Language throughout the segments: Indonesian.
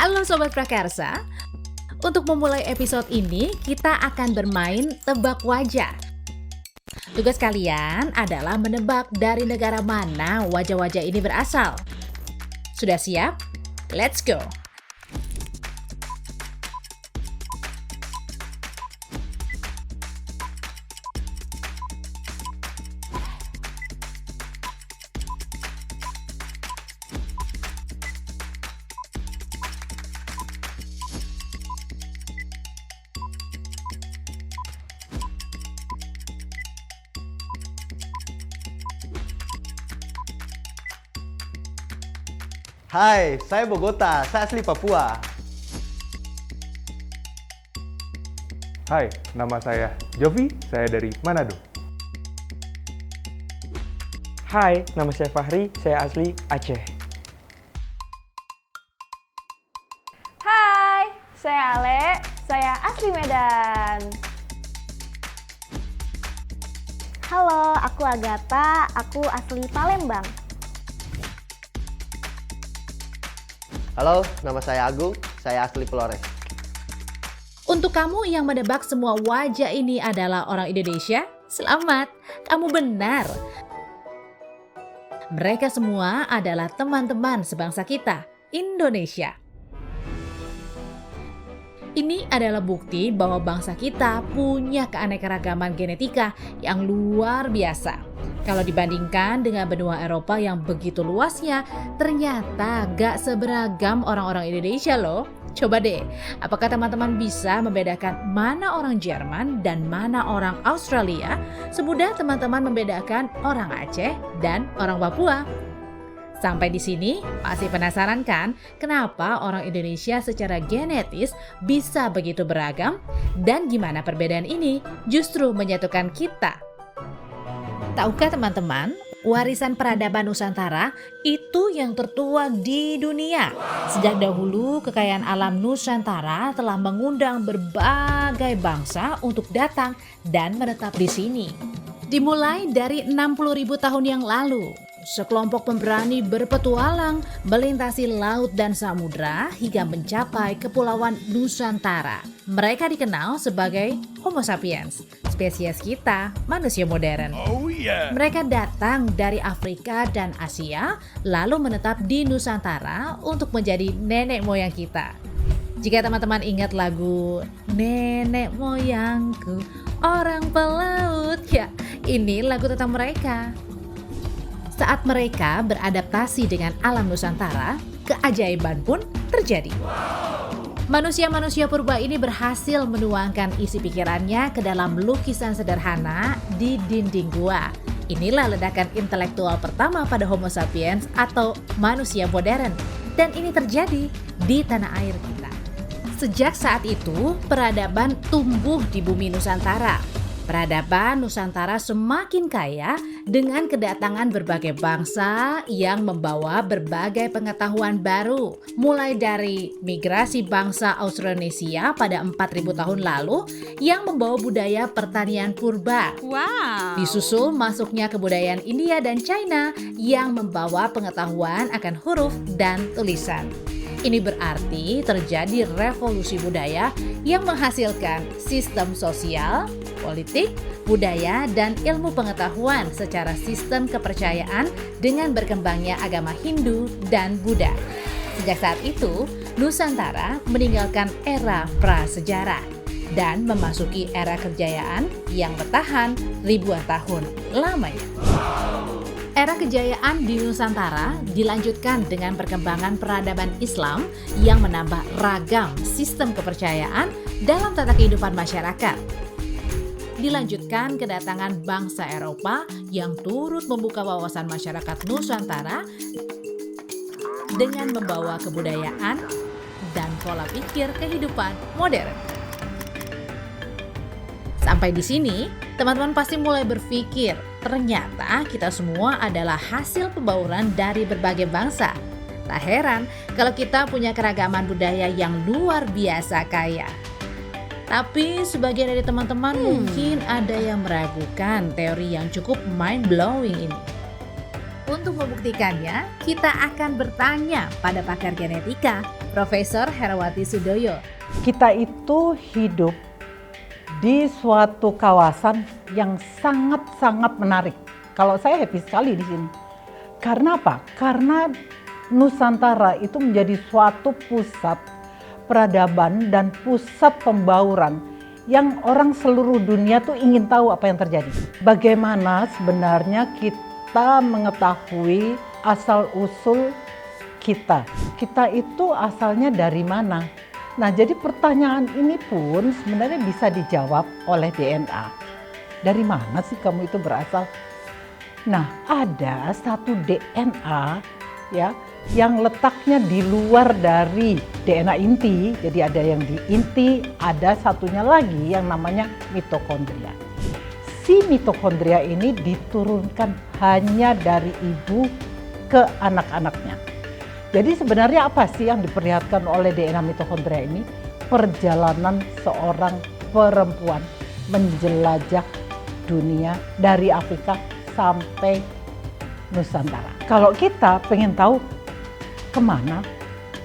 Halo Sobat Prakarsa, untuk memulai episode ini kita akan bermain tebak wajah. Tugas kalian adalah menebak dari negara mana wajah-wajah ini berasal. Sudah siap? Let's go! Hai, saya Bogota, saya asli Papua. Hai, nama saya Jovi, saya dari Manado. Hai, nama saya Fahri, saya asli Aceh. Hai, saya Ale, saya asli Medan. Halo, aku Agatha, aku asli Palembang. Halo, nama saya Agung, saya asli Flores. Untuk kamu yang menebak semua wajah ini adalah orang Indonesia, selamat, kamu benar. Mereka semua adalah teman-teman sebangsa kita, Indonesia. Ini adalah bukti bahwa bangsa kita punya keanekaragaman genetika yang luar biasa. Kalau dibandingkan dengan benua Eropa yang begitu luasnya, ternyata gak seberagam orang-orang Indonesia loh. Coba deh, apakah teman-teman bisa membedakan mana orang Jerman dan mana orang Australia semudah teman-teman membedakan orang Aceh dan orang Papua? Sampai di sini, masih penasaran kan kenapa orang Indonesia secara genetis bisa begitu beragam? Dan gimana perbedaan ini justru menyatukan kita? Tahukah teman-teman, warisan peradaban Nusantara itu yang tertua di dunia. Sejak dahulu, kekayaan alam Nusantara telah mengundang berbagai bangsa untuk datang dan menetap di sini. Dimulai dari 60.000 tahun yang lalu, sekelompok pemberani berpetualang melintasi laut dan samudra hingga mencapai kepulauan Nusantara. Mereka dikenal sebagai Homo sapiens, spesies kita, manusia modern. Mereka datang dari Afrika dan Asia, lalu menetap di Nusantara untuk menjadi nenek moyang kita. Jika teman-teman ingat lagu Nenek Moyangku, Orang Pelaut, ya ini lagu tentang mereka. Saat mereka beradaptasi dengan alam Nusantara, keajaiban pun terjadi. Manusia-manusia purba ini berhasil menuangkan isi pikirannya ke dalam lukisan sederhana di dinding gua. Inilah ledakan intelektual pertama pada Homo sapiens atau manusia modern. Dan ini terjadi di tanah air kita. Sejak saat itu, peradaban tumbuh di bumi Nusantara. Peradaban Nusantara semakin kaya dengan kedatangan berbagai bangsa yang membawa berbagai pengetahuan baru. Mulai dari migrasi bangsa Austronesia pada 4.000 tahun lalu yang membawa budaya pertanian purba. Wow. Disusul masuknya kebudayaan India dan China yang membawa pengetahuan akan huruf dan tulisan. Ini berarti terjadi revolusi budaya yang menghasilkan sistem sosial, politik, budaya, dan ilmu pengetahuan secara sistem kepercayaan dengan berkembangnya agama Hindu dan Buddha. Sejak saat itu, Nusantara meninggalkan era prasejarah dan memasuki era kejayaan yang bertahan ribuan tahun lamanya. Era kejayaan di Nusantara dilanjutkan dengan perkembangan peradaban Islam yang menambah ragam sistem kepercayaan dalam tata kehidupan masyarakat. Dilanjutkan kedatangan bangsa Eropa yang turut membuka wawasan masyarakat Nusantara dengan membawa kebudayaan dan pola pikir kehidupan modern. Sampai di sini, teman-teman pasti mulai berpikir, ternyata kita semua adalah hasil pembauran dari berbagai bangsa. Tak heran kalau kita punya keragaman budaya yang luar biasa kaya. Tapi sebagian dari teman-teman mungkin ada yang meragukan teori yang cukup mind-blowing ini. Untuk membuktikannya, kita akan bertanya pada pakar genetika. Profesor Herawati Sudoyo. Kita itu hidup di suatu kawasan yang sangat-sangat menarik. Kalau saya happy sekali di sini. Karena apa? Karena Nusantara itu menjadi suatu pusat peradaban dan pusat pembauran yang orang seluruh dunia tuh ingin tahu apa yang terjadi. Bagaimana sebenarnya kita mengetahui asal-usul kita. Kita itu asalnya dari mana? Nah, jadi pertanyaan ini pun sebenarnya bisa dijawab oleh DNA. Dari mana sih kamu itu berasal? Nah, ada satu DNA ya yang letaknya di luar dari DNA inti. Jadi ada yang di inti, ada satunya lagi yang namanya mitokondria. Si mitokondria ini diturunkan hanya dari ibu ke anak-anaknya. Jadi sebenarnya apa sih yang diperlihatkan oleh DNA mitokondria ini? Perjalanan seorang perempuan menjelajah dunia dari Afrika sampai Nusantara. Kalau kita pengen tahu kemana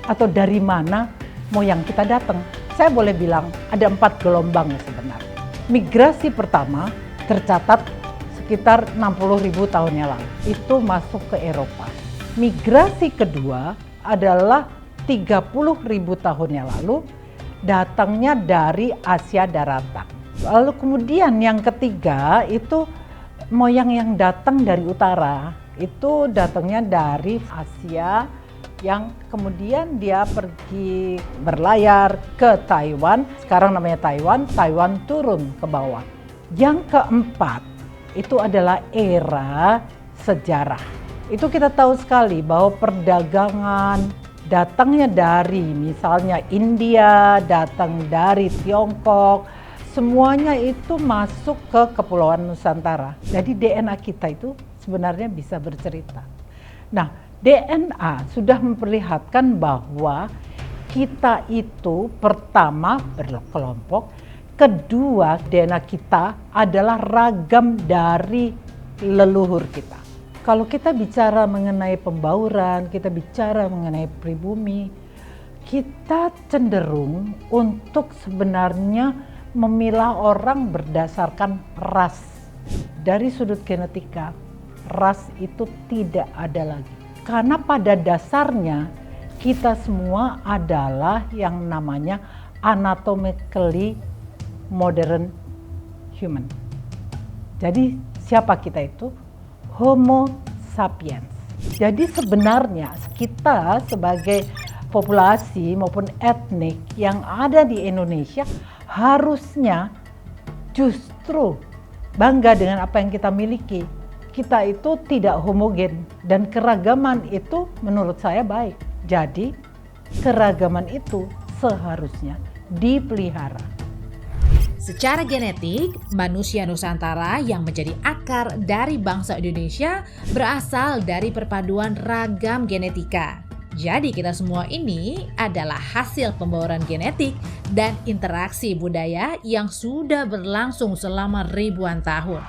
atau dari mana moyang kita datang, saya boleh bilang ada 4 gelombang sebenarnya. Migrasi pertama tercatat sekitar 60.000 tahun yang lalu. Itu masuk ke Eropa. Migrasi kedua adalah 30.000 tahun yang lalu, datangnya dari Asia daratan. Lalu kemudian yang ketiga itu moyang yang datang dari utara, itu datangnya dari Asia yang kemudian dia pergi berlayar ke Taiwan, sekarang namanya Taiwan, Taiwan turun ke bawah. Yang keempat itu adalah era sejarah. Itu kita tahu sekali bahwa perdagangan datangnya dari misalnya India, datang dari Tiongkok, semuanya itu masuk ke Kepulauan Nusantara. Jadi DNA kita itu sebenarnya bisa bercerita. Nah, DNA sudah memperlihatkan bahwa kita itu pertama berkelompok, kedua DNA kita adalah ragam dari leluhur kita. Kalau kita bicara mengenai pembauran, kita bicara mengenai pribumi, kita cenderung untuk sebenarnya memilah orang berdasarkan ras. Dari sudut genetika, ras itu tidak ada lagi. Karena pada dasarnya kita semua adalah yang namanya anatomically modern human. Jadi siapa kita itu? Homo sapiens. Jadi sebenarnya kita sebagai populasi maupun etnik yang ada di Indonesia harusnya justru bangga dengan apa yang kita miliki. Kita itu tidak homogen dan keragaman itu menurut saya baik. Jadi keragaman itu seharusnya dipelihara. Secara genetik, manusia Nusantara yang menjadi akar dari bangsa Indonesia berasal dari perpaduan ragam genetika. Jadi kita semua ini adalah hasil pembauran genetik dan interaksi budaya yang sudah berlangsung selama ribuan tahun.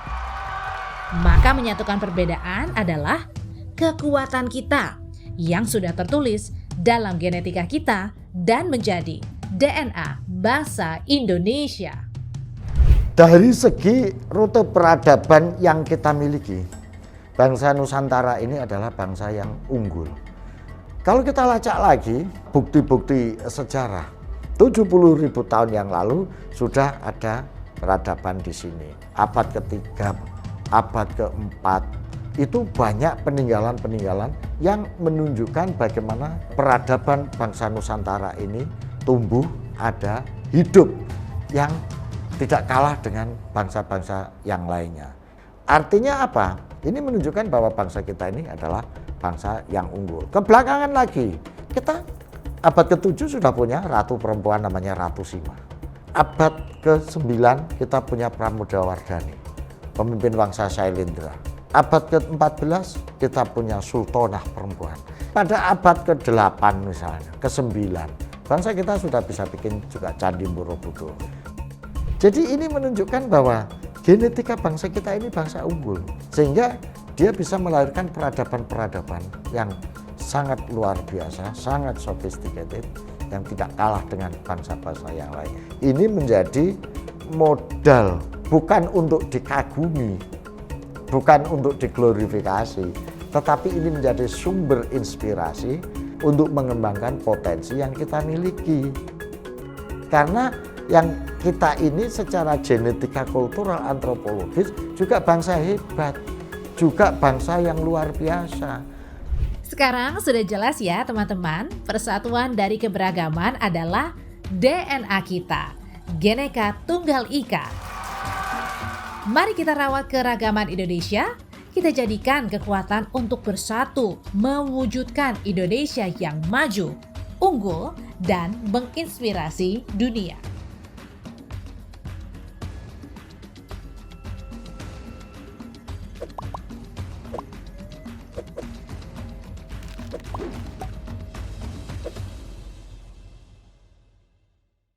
Maka menyatukan perbedaan adalah kekuatan kita yang sudah tertulis dalam genetika kita dan menjadi DNA bangsa Indonesia. Dari segi rute peradaban yang kita miliki, bangsa Nusantara ini adalah bangsa yang unggul. Kalau kita lacak lagi bukti-bukti sejarah, 70.000 tahun yang lalu sudah ada peradaban di sini. Abad ketiga, abad keempat, itu banyak peninggalan-peninggalan yang menunjukkan bagaimana peradaban bangsa Nusantara ini tumbuh, ada, hidup, yang tidak kalah dengan bangsa-bangsa yang lainnya. Artinya apa? Ini menunjukkan bahwa bangsa kita ini adalah bangsa yang unggul. Kebelakangan lagi, kita abad ke-7 sudah punya ratu perempuan namanya Ratu Sima. Abad ke-9 kita punya Pramodawardhani, pemimpin bangsa Sailendra. Abad ke-14 kita punya Sultanah perempuan. Pada abad ke-8 misalnya, ke-9, bangsa kita sudah bisa bikin juga Candi Borobudur. Jadi ini menunjukkan bahwa genetika bangsa kita ini bangsa unggul. Sehingga dia bisa melahirkan peradaban-peradaban yang sangat luar biasa, sangat sophisticated, yang tidak kalah dengan bangsa-bangsa yang lain. Ini menjadi modal bukan untuk dikagumi, bukan untuk diglorifikasi, tetapi ini menjadi sumber inspirasi untuk mengembangkan potensi yang kita miliki. Karena yang kita ini secara genetika kultural antropologis juga bangsa hebat, juga bangsa yang luar biasa. Sekarang sudah jelas ya teman-teman, persatuan dari keberagaman adalah DNA kita, Bhinneka Tunggal Ika. Mari kita rawat keragaman Indonesia, kita jadikan kekuatan untuk bersatu, mewujudkan Indonesia yang maju, unggul, dan menginspirasi dunia.